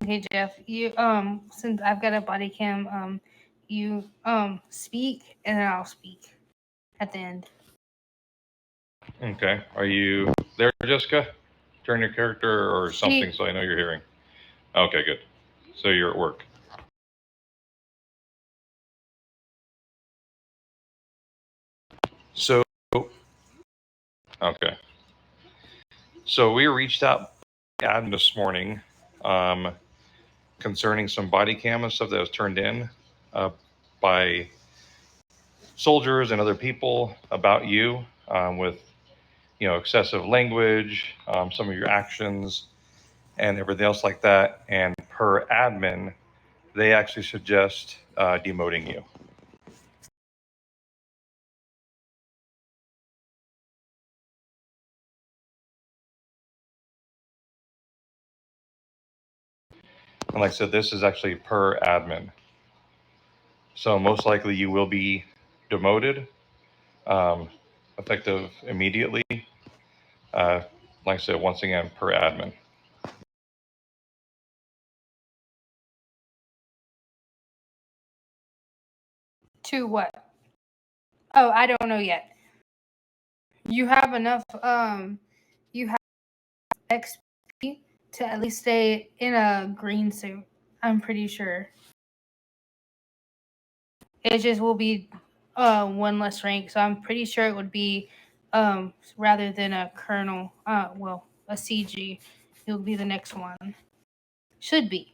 Okay, Jeff. You since I've got a body cam, you speak and then I'll speak at the end. Okay. Are you there, Jessica? Turn your character or something so I know you're hearing. Okay, good. So you're at work. So, okay. So we reached out to Adam this morning concerning some body cam and stuff that was turned in by soldiers and other people about you with excessive language, some of your actions, and everything else like that. And per admin, they actually suggest demoting you. And like I said, this is actually per admin. So most likely you will be demoted, effective immediately. Like I said, once again, per admin. To what? Oh, I don't know yet. You have enough you have XP to at least stay in a green suit. I'm pretty sure. It just will be one less rank, so I'm pretty sure it would be rather than a colonel, a CG, it will be the next one. Should be.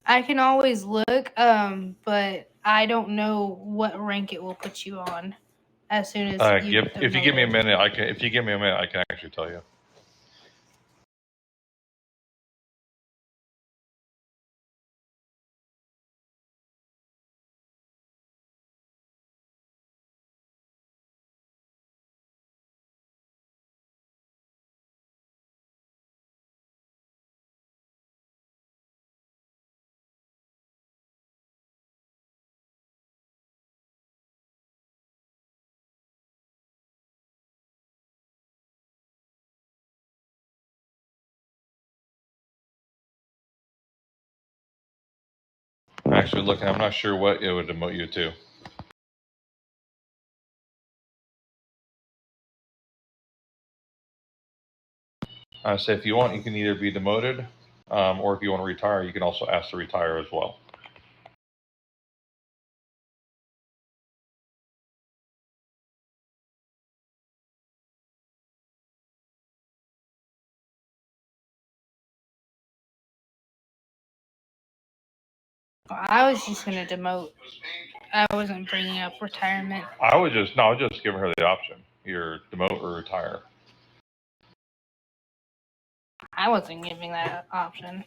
I can always look, but I don't know what rank it will put you on as soon as if you give me a minute, I can. If you give me a minute, I can actually tell you. I'm actually looking. I'm not sure what it would demote you to. I say if you want, you can either be demoted, or if you want to retire, you can also ask to retire as well. I was just gonna demote. I wasn't bringing up retirement. I was just giving her the option: either demote or retire. I wasn't giving that option.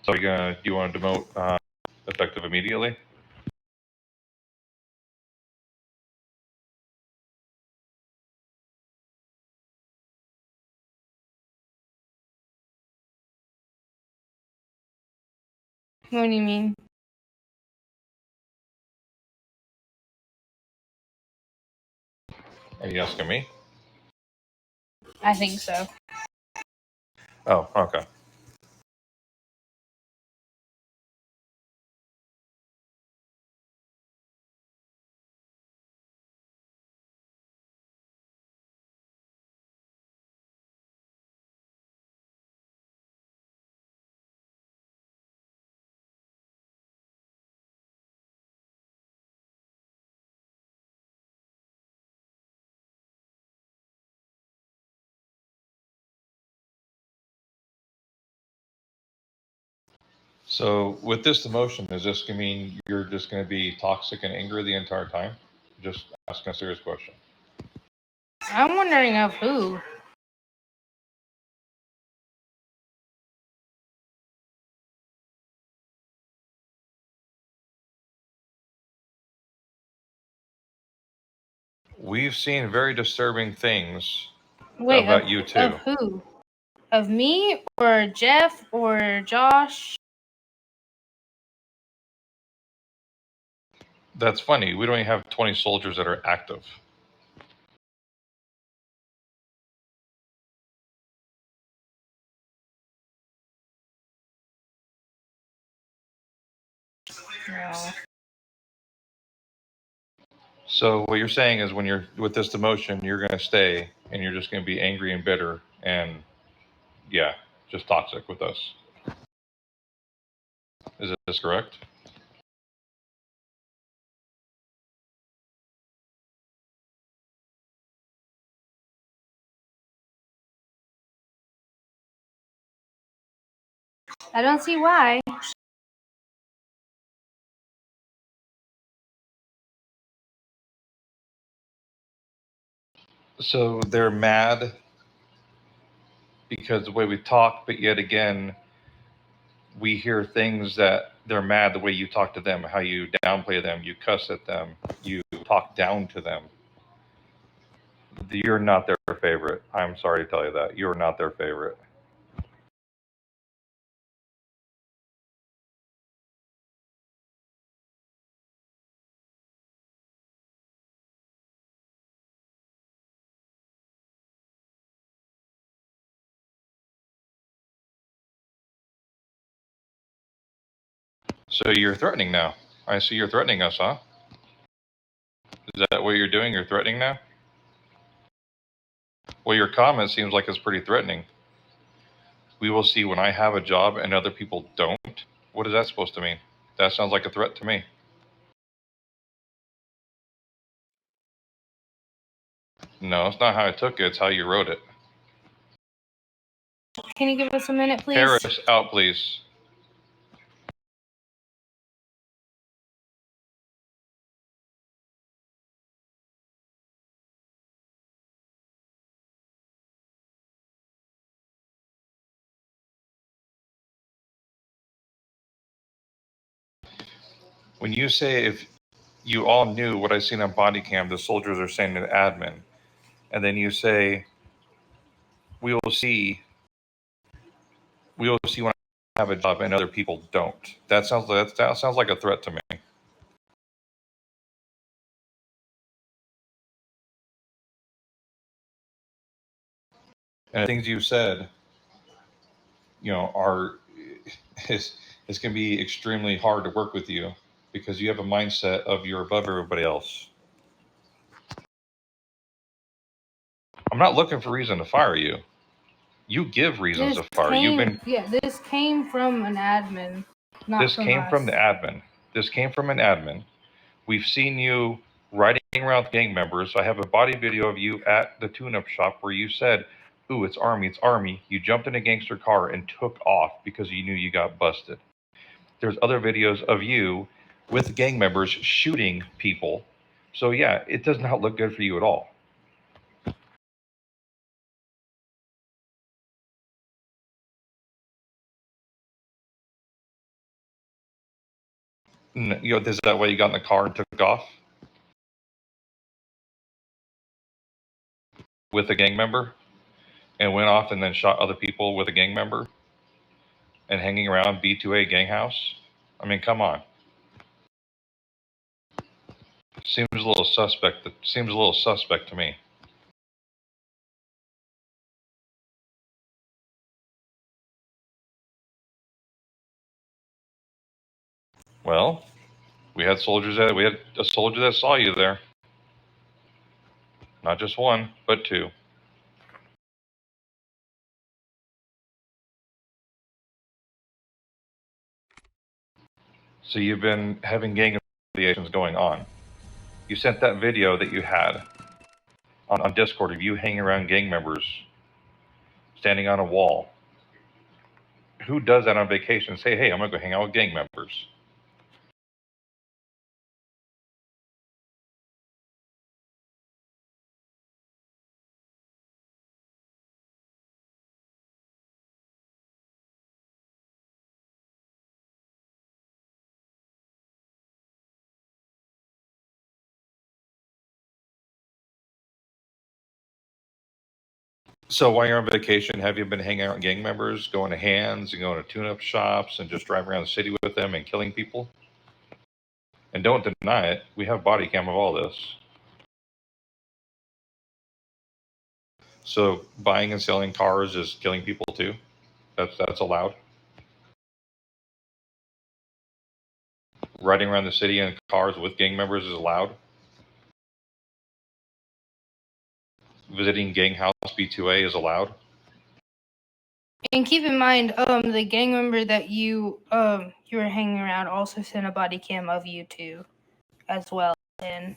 So do you want to demote effective immediately? What do you mean? Are you asking me? I think so. Oh, okay. So with this demotion, is this going to mean you're just going to be toxic and angry the entire time? Just asking a serious question. I'm wondering of who. We've seen very disturbing things Wait, about you too. Of who? Of me or Jeff or Josh? That's funny. We don't even have 20 soldiers that are active. No. So what you're saying is when you're with this demotion, you're going to stay and you're just going to be angry and bitter and, yeah, just toxic with us. Is this correct? I don't see why. So they're mad because the way we talk, but yet again, we hear things that they're mad the way you talk to them, how you downplay them, you cuss at them, you talk down to them. You're not their favorite. I'm sorry to tell you that. You're not their favorite. So you're threatening now. I see you're threatening us, huh? Is that what you're doing? You're threatening now? Well, your comment seems like it's pretty threatening. We will see when I have a job and other people don't. What is that supposed to mean? That sounds like a threat to me. No, it's not how I took it. It's how you wrote it. Can you give us a minute, please? Harris, out, please. When you say if you all knew what I seen on body cam, the soldiers are saying to the admin, and then you say, we will see when I have a job and other people don't. That sounds like a threat to me. And the things you said, are it's going to be extremely hard to work with you because you have a mindset of you're above everybody else. I'm not looking for reason to fire you. You give reasons to fire. This came from an admin, not This from came us. from the admin. This came from an admin. We've seen you riding around with gang members. I have a body video of you at the tune-up shop where you said, "Ooh, it's Army, it's Army." You jumped in a gangster car and took off because you knew you got busted. There's other videos of you with gang members shooting people. So yeah, it does not look good for you at all. Is that why you got in the car and took off with a gang member and went off and then shot other people with a gang member and hanging around B2A gang house? I mean, come on. Seems a little suspect. Seems a little suspect to me. Well, we had a soldier that saw you there. Not just one, but two. So you've been having gang affiliations going on. You sent that video that you had on Discord of you hanging around gang members, standing on a wall. Who does that on vacation? Say, hey, I'm gonna go hang out with gang members. So while you're on vacation, have you been hanging out with gang members, going to hands and going to tune-up shops and just driving around the city with them and killing people? And don't deny it, we have body cam of all this. So buying and selling cars is killing people too? That's allowed? Riding around the city in cars with gang members is allowed? Visiting gang house B2A is allowed? And keep in mind, the gang member that you were hanging around also sent a body cam of you too, as well. And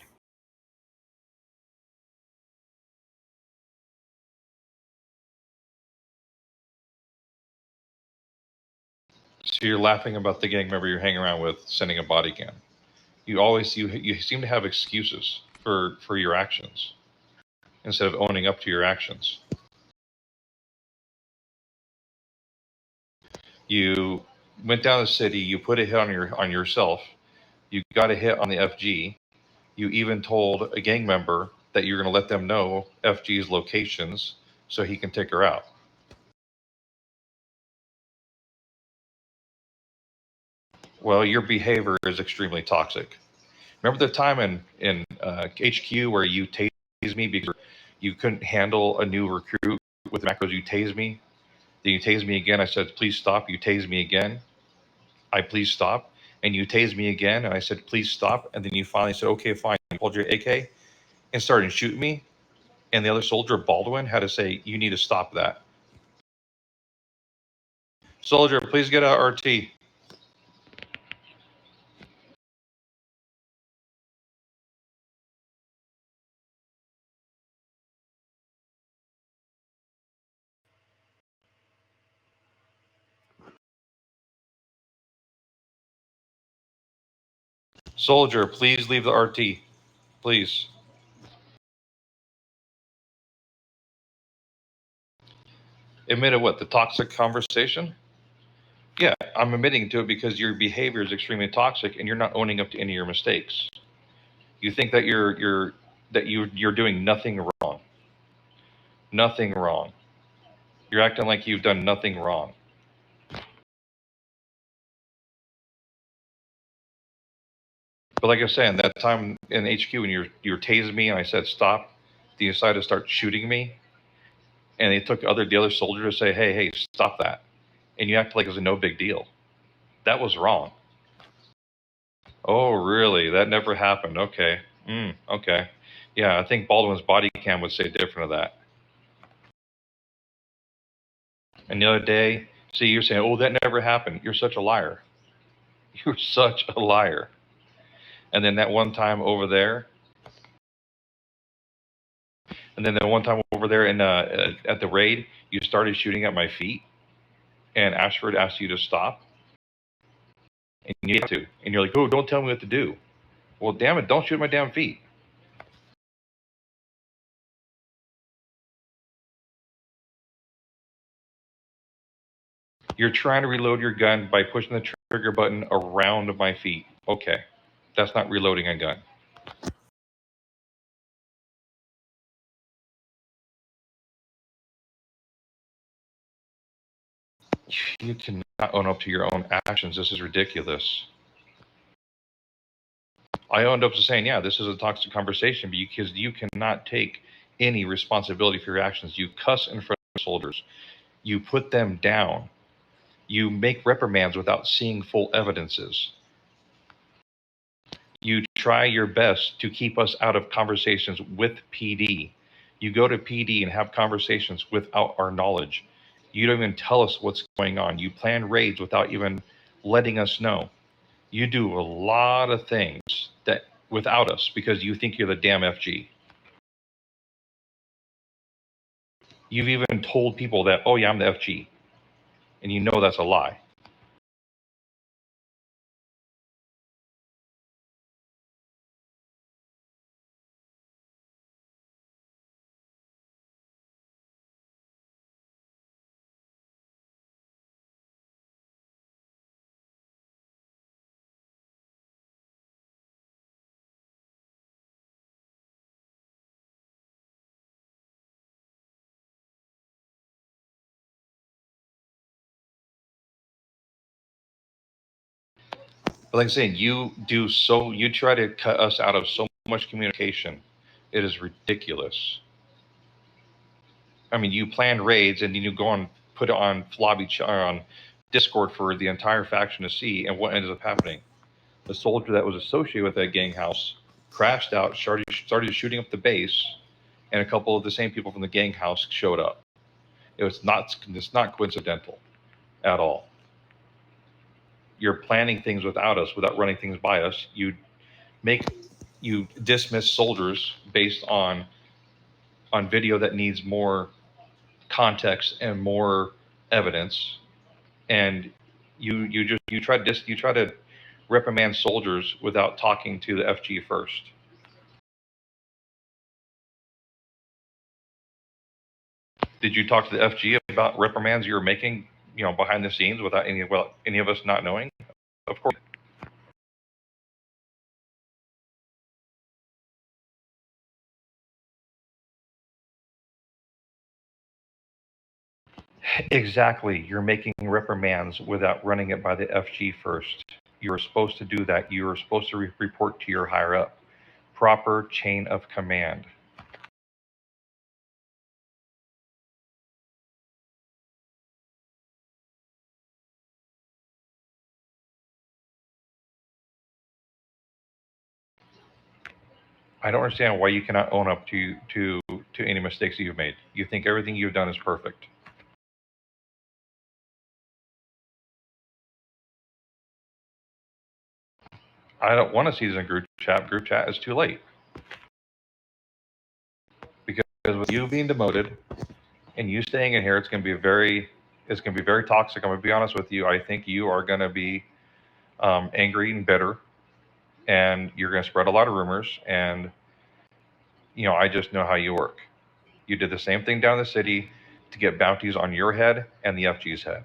So you're laughing about the gang member you're hanging around with sending a body cam. You seem to have excuses for your actions instead of owning up to your actions. You went down the city, you put a hit on yourself, you got a hit on the FG, you even told a gang member that you're going to let them know FG's locations so he can take her out. Well, your behavior is extremely toxic. Remember the time in HQ where you tased me because you couldn't handle a new recruit with macros? You tased me. Then you tased me again. I said, please stop. You tased me again. I please stop. And you tased me again. And I said, please stop. And then you finally said, okay, fine. You pulled your AK and started shooting me. And the other soldier, Baldwin, had to say, you need to stop that. Soldier, please get out RT. Soldier, please leave the RT. Please. Admitted what? The toxic conversation? Yeah, I'm admitting to it because your behavior is extremely toxic and you're not owning up to any of your mistakes. You think that you're doing nothing wrong. Nothing wrong. You're acting like you've done nothing wrong. But like I was saying, that time in HQ when you were tasing me and I said stop, you decided to start shooting me, and they took the other soldier to say, hey, stop that, and you act like it was a no big deal. That was wrong. Oh, really? That never happened. Okay. Okay. Yeah, I think Baldwin's body cam would say different of that. And the other day, see, you're saying, oh, that never happened. You're such a liar. You're such a liar. And then that one time over there, and then the one time over there at the raid, you started shooting at my feet, and Ashford asked you to stop, and you had to. And you're like, oh, don't tell me what to do. Well, damn it, don't shoot at my damn feet. You're trying to reload your gun by pushing the trigger button around my feet. Okay, that's not reloading a gun. You cannot own up to your own actions. This is ridiculous. I owned up to saying, yeah, this is a toxic conversation because you cannot take any responsibility for your actions. You cuss in front of soldiers. You put them down. You make reprimands without seeing full evidences. You try your best to keep us out of conversations with PD. You go to PD and have conversations without our knowledge. You don't even tell us what's going on. You plan raids without even letting us know. You do a lot of things that without us because you think you're the damn FG. You've even told people that, oh yeah, I'm the FG, and you know that's a lie. But like I'm saying, you try to cut us out of so much communication. It is ridiculous. I mean, you plan raids and then you go on, put it on on Discord for the entire faction to see, and what ends up happening? The soldier that was associated with that gang house crashed out, started shooting up the base, and a couple of the same people from the gang house showed up. It's not coincidental at all. You're planning things without us, without running things by us. You dismiss soldiers based on video that needs more context and more evidence, and you try to reprimand soldiers without talking to the FG first. Did you talk to the FG about reprimands you were making, behind the scenes without any of us not knowing? Of course. Exactly. You're making reprimands without running it by the FG first. You were supposed to do that. You were supposed to report to your higher up. Proper chain of command. I don't understand why you cannot own up to any mistakes that you've made. You think everything you've done is perfect. I don't want to see this in group chat. Group chat is too late. Because with you being demoted and you staying in here, it's going to be very toxic. I'm going to be honest with you. I think you are going to be angry and bitter, and you're going to spread a lot of rumors. And I just know how you work. You did the same thing down in the city to get bounties on your head and the FG's head.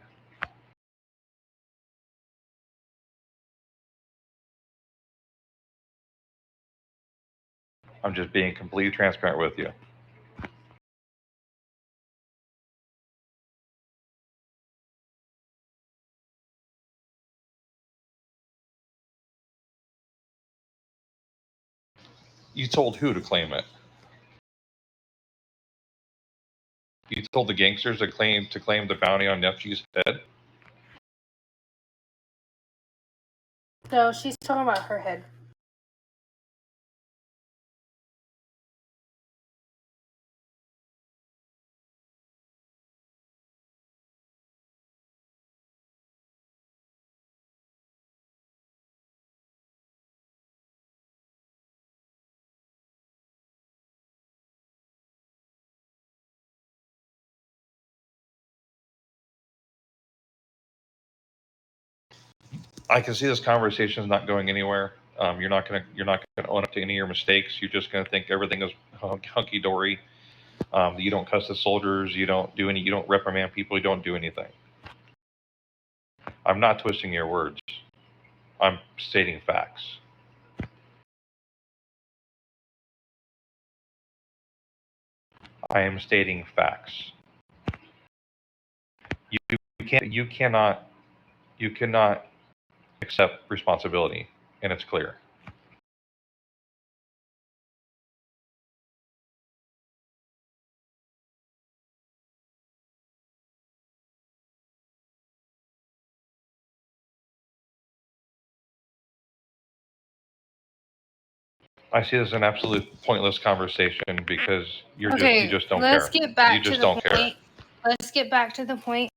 I'm just being completely transparent with you. You told who to claim it? You told the gangsters to claim the bounty on FG's head? No, she's talking about her head. I can see this conversation is not going anywhere. You're not gonna own up to any of your mistakes. You're just gonna think everything is hunky dory. You don't cuss the soldiers. You don't reprimand people. You don't do anything. I'm not twisting your words. I'm stating facts. I am stating facts. You cannot accept responsibility, and it's clear. I see this as an absolute pointless conversation because you just don't care. Let's get back You just to the don't care. point. Let's get back to the point.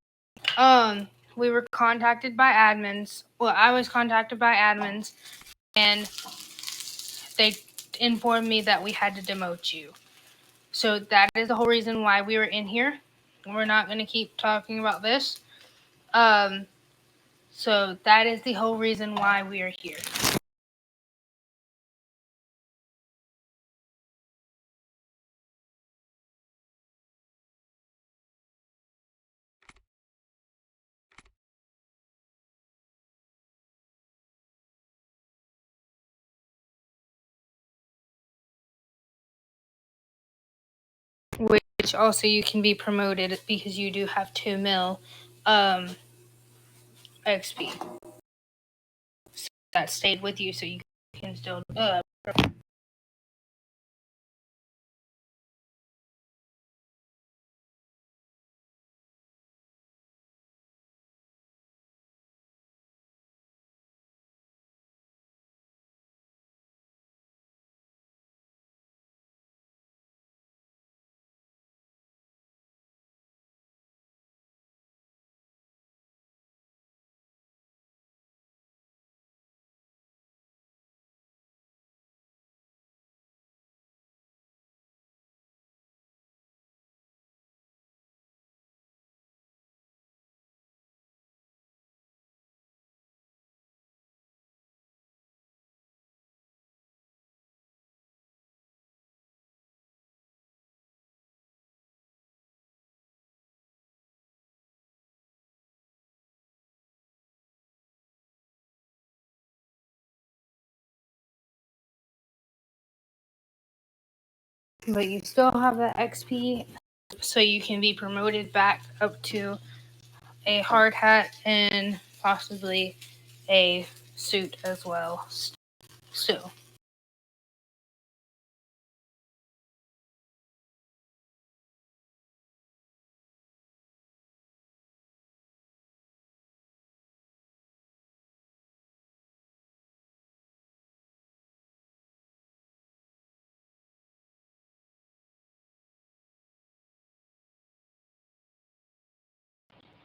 We were contacted by admins. Well, I was contacted by admins, and they informed me that we had to demote you. So that is the whole reason why we were in here. We're not going to keep talking about this. So that is the whole reason why we are here. Which also you can be promoted because you do have 2 mil XP. that stayed with you, so you can still. But you still have the XP, so you can be promoted back up to a hard hat and possibly a suit as well. Still.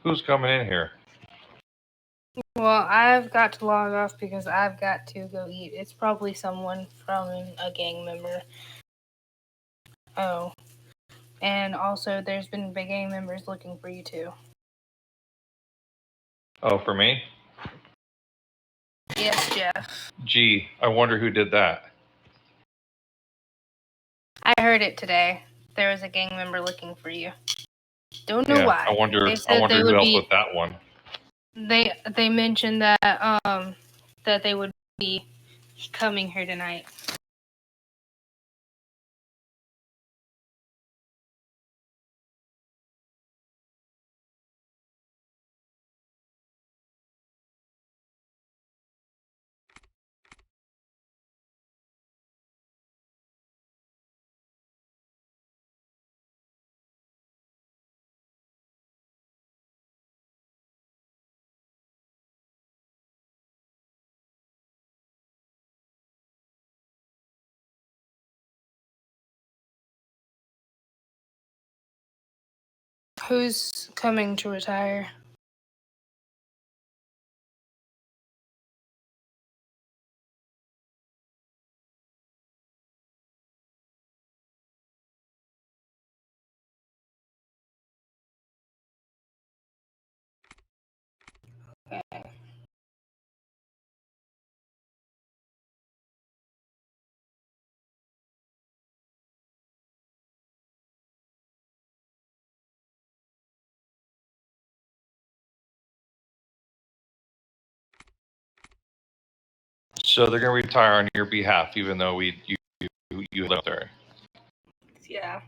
Who's coming in here? Well, I've got to log off because I've got to go eat. It's probably someone from a gang member. Oh. And also, there's been big gang members looking for you too. Oh, for me? Yes, Jeff. Gee, I wonder who did that. I heard it today. There was a gang member looking for you. Don't know Yeah, why. I wonder they who would else be. with that one. They mentioned that that they would be coming here tonight. Who's coming to retire? Okay. So they're going to retire on your behalf, even though you left there. Yeah.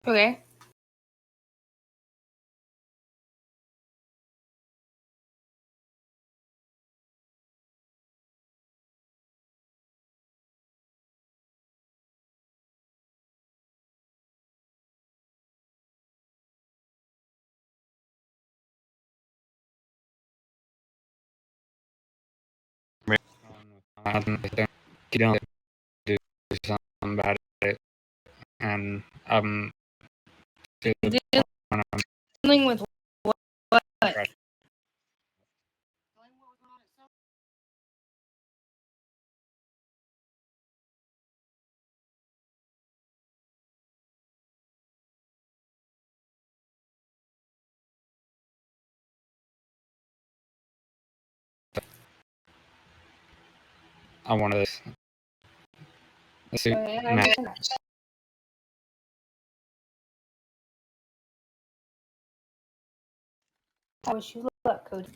Okay. I think you don't do something about it, and I'm Dealing with what? Right. I wanted this. Let's see. Matt. I wish you luck, Cody.